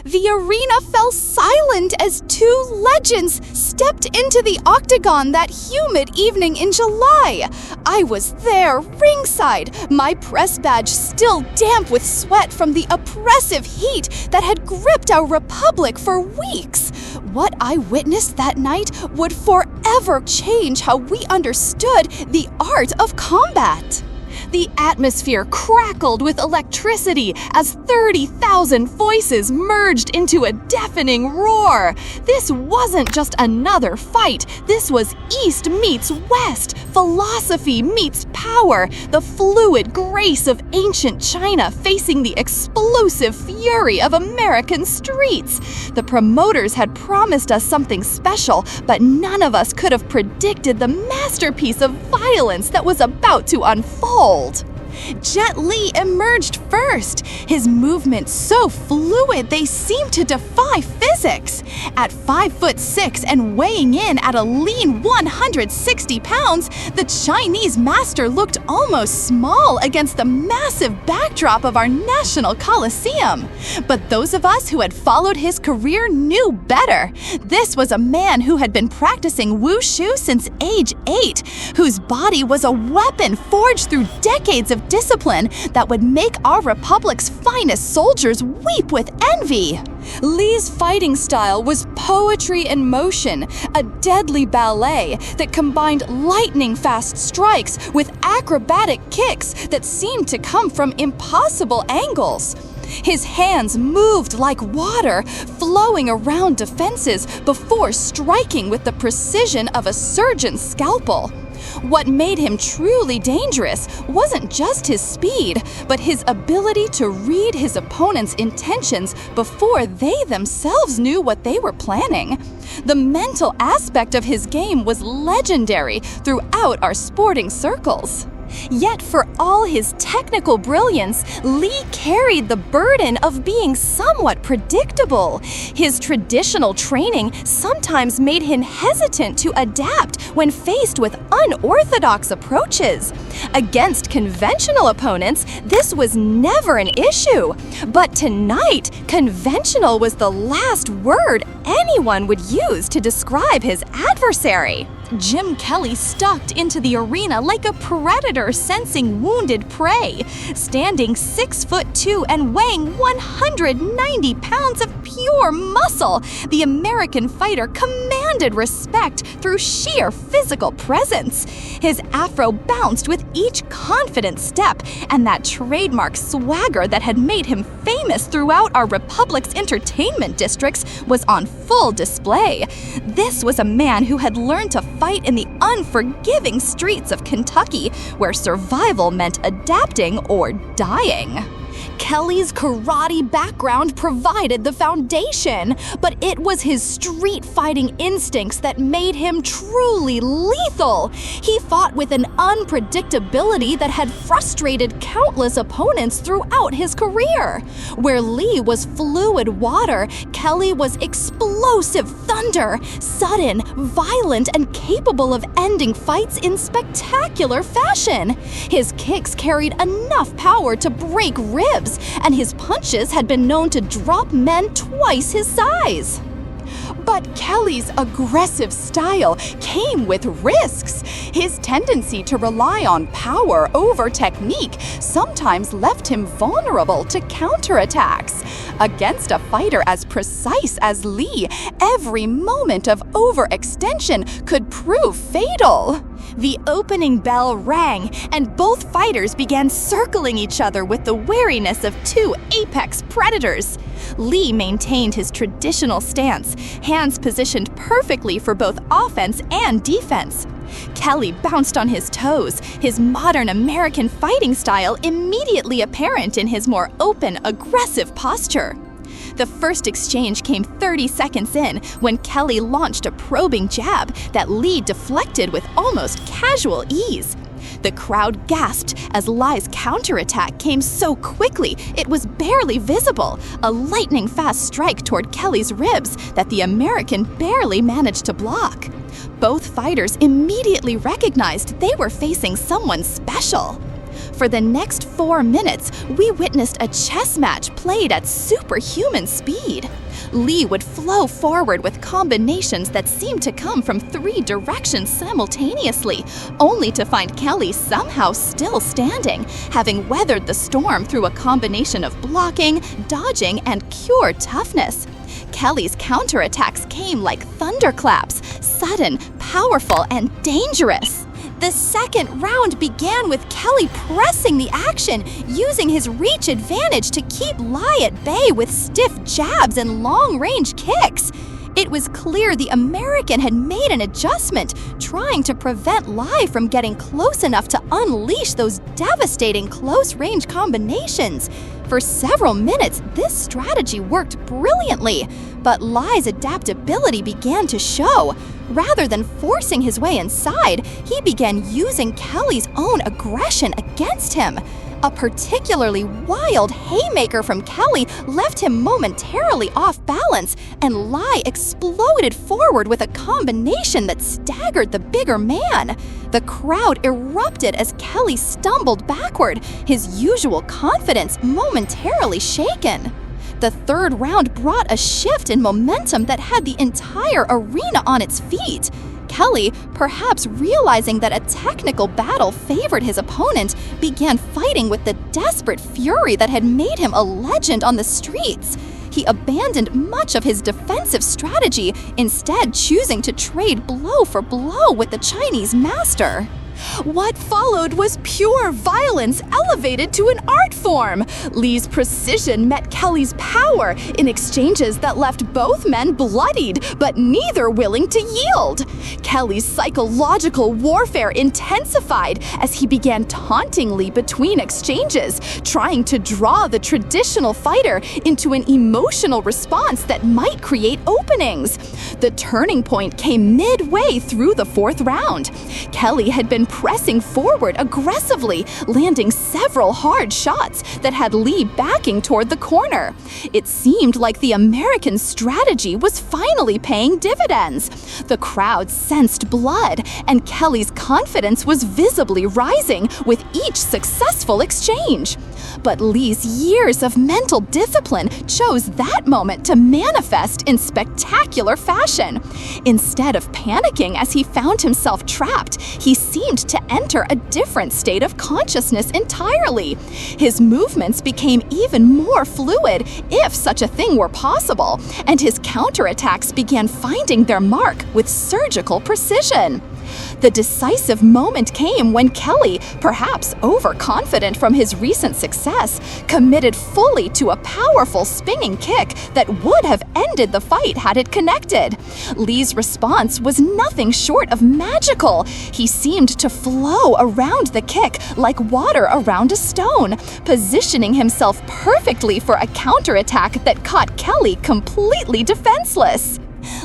The arena fell silent as two legends stepped into the octagon that humid evening in July. I was there, ringside, my press badge still damp with sweat from the oppressive heat that had gripped our republic for weeks. What I witnessed that night would forever change how we understood the art of combat. The atmosphere crackled with electricity as 30,000 voices merged into a deafening roar. This wasn't just another fight. This was East meets West, philosophy meets power, the fluid grace of ancient China facing the explosive fury of American streets. The promoters had promised us something special, but none of us could have predicted the masterpiece of violence that was about to unfold. Jet Li emerged first, his movements so fluid they seemed to defy physics. At 5'6" and weighing in at a lean 160 pounds, the Chinese master looked almost small against the massive backdrop of our national coliseum. But those of us who had followed his career knew better. This was a man who had been practicing wushu since age 8, whose body was a weapon forged through decades of discipline that would make our republic's finest soldiers weep with envy. Li's fighting style was poetry in motion, a deadly ballet that combined lightning-fast strikes with acrobatic kicks that seemed to come from impossible angles. His hands moved like water, flowing around defenses before striking with the precision of a surgeon's scalpel. What made him truly dangerous wasn't just his speed, but his ability to read his opponent's intentions before they themselves knew what they were planning. The mental aspect of his game was legendary throughout our sporting circles. Yet for all his technical brilliance, Li carried the burden of being somewhat predictable. His traditional training sometimes made him hesitant to adapt when faced with unorthodox approaches. Against conventional opponents, this was never an issue. But tonight, conventional was the last word anyone would use to describe his adversary. Jim Kelly stalked into the arena like a predator sensing wounded prey. Standing 6'2" and weighing 190 pounds of pure muscle, the American fighter commanded respect through sheer physical presence. His afro bounced with each confident step, and that trademark swagger that had made him famous throughout our republic's entertainment districts was on full display. This was a man who had learned to fight in the unforgiving streets of Kentucky, where survival meant adapting or dying. Kelly's karate background provided the foundation, but it was his street fighting instincts that made him truly lethal. He fought with an unpredictability that had frustrated countless opponents throughout his career. Where Li was fluid water, Kelly was explosive thunder, sudden, violent, and capable of ending fights in spectacular fashion. His kicks carried enough power to break ribs, and his punches had been known to drop men twice his size. But Kelly's aggressive style came with risks. His tendency to rely on power over technique sometimes left him vulnerable to counterattacks. Against a fighter as precise as Li, every moment of overextension could prove fatal. The opening bell rang, and both fighters began circling each other with the wariness of two apex predators. Li maintained his traditional stance, hands positioned perfectly for both offense and defense. Kelly bounced on his toes, his modern American fighting style immediately apparent in his more open, aggressive posture. The first exchange came 30 seconds in when Kelly launched a probing jab that Li deflected with almost casual ease. The crowd gasped as Li's counterattack came so quickly it was barely visible, a lightning-fast strike toward Kelly's ribs that the American barely managed to block. Both fighters immediately recognized they were facing someone special. For the next 4 minutes, we witnessed a chess match played at superhuman speed. Lee would flow forward with combinations that seemed to come from 3 directions simultaneously, only to find Kelly somehow still standing, having weathered the storm through a combination of blocking, dodging, and pure toughness. Kelly's counterattacks came like thunderclaps, sudden, powerful, and dangerous. The second round began with Kelly pressing the action, using his reach advantage to keep Lie at bay with stiff jabs and long-range kicks. It was clear the American had made an adjustment, trying to prevent Lie from getting close enough to unleash those devastating close-range combinations. For several minutes, this strategy worked brilliantly, but Lie's adaptability began to show. Rather than forcing his way inside, he began using Kelly's own aggression against him. A particularly wild haymaker from Kelly left him momentarily off balance, and Lie exploded forward with a combination that staggered the bigger man. The crowd erupted as Kelly stumbled backward, his usual confidence momentarily shaken. The third round brought a shift in momentum that had the entire arena on its feet. Kelly, perhaps realizing that a technical battle favored his opponent, began fighting with the desperate fury that had made him a legend on the streets. He abandoned much of his defensive strategy, instead choosing to trade blow for blow with the Chinese master. What followed was pure violence elevated to an art form. Lee's precision met Kelly's power in exchanges that left both men bloodied, but neither willing to yield. Kelly's psychological warfare intensified as he began taunting Lee between exchanges, trying to draw the traditional fighter into an emotional response that might create openings. The turning point came midway through the 4th round. Kelly had been pressing forward aggressively, landing several hard shots that had Lee backing toward the corner. It seemed like the American strategy was finally paying dividends. The crowd sensed blood, and Kelly's confidence was visibly rising with each successful exchange. But Lee's years of mental discipline chose that moment to manifest in spectacular fashion. Instead of panicking as he found himself trapped, he seemed to enter a different state of consciousness entirely. His movements became even more fluid, if such a thing were possible, and his counterattacks began finding their mark with surgical precision. The decisive moment came when Kelly, perhaps overconfident from his recent success, committed fully to a powerful spinning kick that would have ended the fight had it connected. Lee's response was nothing short of magical. He seemed to flow around the kick like water around a stone, positioning himself perfectly for a counterattack that caught Kelly completely defenseless.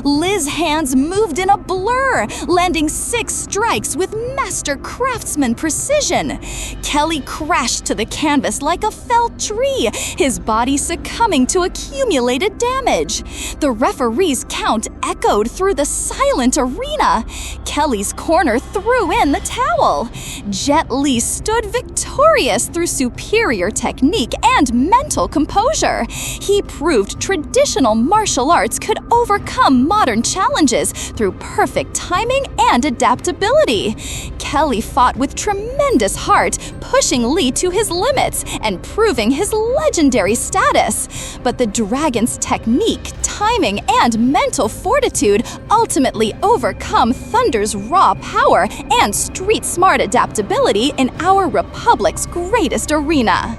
Li's hands moved in a blur, landing 6 strikes with master craftsman precision. Kelly crashed to the canvas like a felled tree, his body succumbing to accumulated damage. The referee's count echoed through the silent arena. Kelly's corner threw in the towel. Jet Li stood victorious through superior technique and mental composure. He proved traditional martial arts could overcome modern challenges through perfect timing and adaptability. Kelly fought with tremendous heart, pushing Lee to his limits and proving his legendary status. But the dragon's technique, timing, and mental fortitude ultimately overcome Thunder's raw power and street-smart adaptability in our Republic's greatest arena.